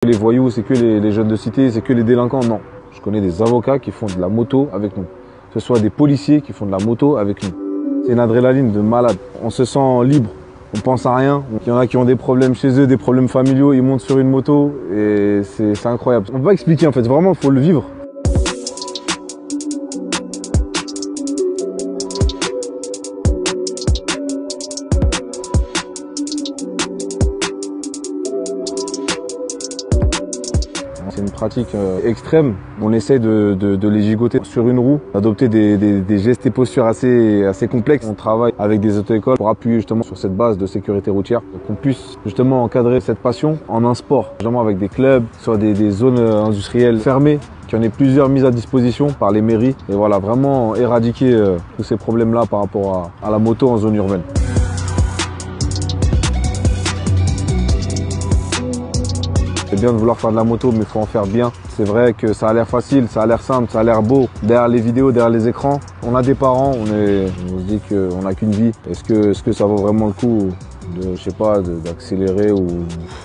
Les voyous, c'est que les jeunes de cité, c'est que les délinquants. Non, je connais des avocats qui font de la moto avec nous. Que ce soit des policiers qui font de la moto avec nous. C'est une adrénaline de malade. On se sent libre, on pense à rien. Il y en a qui ont des problèmes chez eux, des problèmes familiaux, ils montent sur une moto et c'est incroyable. On peut pas expliquer en fait, vraiment, il faut le vivre. C'est une pratique extrême. On essaie de les gigoter sur une roue, d'adopter des gestes et postures assez complexes. On travaille avec des auto-écoles pour appuyer justement sur cette base de sécurité routière, pour qu'on puisse justement encadrer cette passion en un sport, justement avec des clubs, soit des zones industrielles fermées, qu'il y en ait plusieurs mises à disposition par les mairies. Et voilà, vraiment éradiquer tous ces problèmes-là par rapport à la moto en zone urbaine. C'est bien de vouloir faire de la moto, mais il faut en faire bien. C'est vrai que ça a l'air facile, ça a l'air simple, ça a l'air beau. Derrière les vidéos, derrière les écrans, on a des parents, on se dit qu'on n'a qu'une vie. Est-ce que ça vaut vraiment le coup de, je sais pas, d'accélérer ou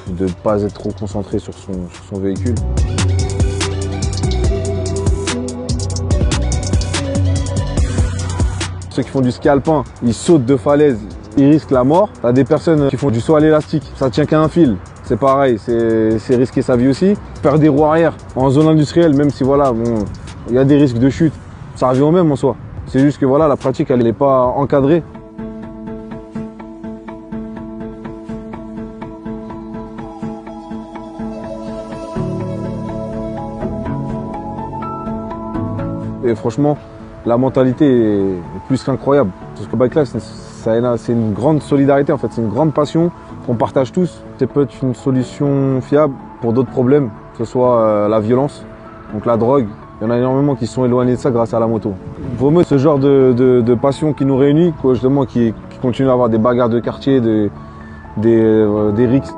de ne pas être trop concentré sur son véhicule? Ceux qui font du ski alpin, ils sautent de falaise, ils risquent la mort. T'as des personnes qui font du saut à l'élastique, ça tient qu'à un fil. C'est pareil, c'est risquer sa vie aussi. Faire des roues arrière en zone industrielle, même si voilà, bon, il y a des risques de chute, ça revient au même en soi. C'est juste que voilà, la pratique, elle n'est pas encadrée. Et franchement, la mentalité est plus qu'incroyable. Parce que Bike Life, c'est une grande solidarité en fait, c'est une grande passion qu'on partage tous. C'est peut-être une solution fiable pour d'autres problèmes, que ce soit la violence, donc la drogue. Il y en a énormément qui sont éloignés de ça grâce à la moto. Vaut mieux ce genre de passion qui nous réunit, quoi, justement, qui continue à avoir des bagarres de quartier, des rixes.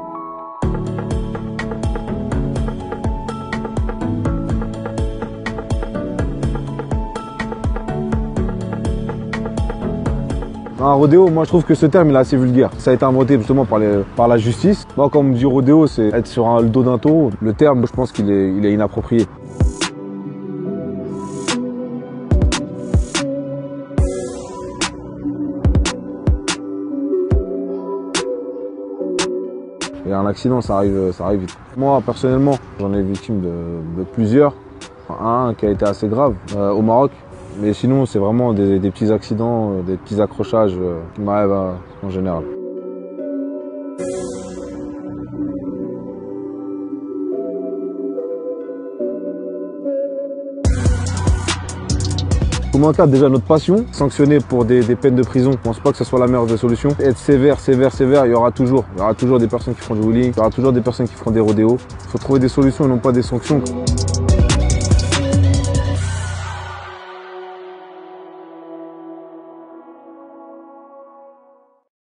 Un rodéo, moi je trouve que ce terme il est assez vulgaire. Ça a été inventé justement par la justice. Moi quand on me dit rodéo, c'est être sur le dos d'un taureau. Le terme, je pense qu'il est inapproprié. Et un accident, ça arrive vite. Moi personnellement, j'en ai victime de plusieurs. Enfin, un qui a été assez grave au Maroc. Mais sinon, c'est vraiment des petits accidents, des petits accrochages qui m'arrivent en général. On encadre déjà notre passion, sanctionner pour des peines de prison. Je ne pense pas que ce soit la meilleure des solutions. Être sévère, il y aura toujours des personnes qui font du wheeling, il y aura toujours des personnes qui feront des rodéos. Il faut trouver des solutions et non pas des sanctions.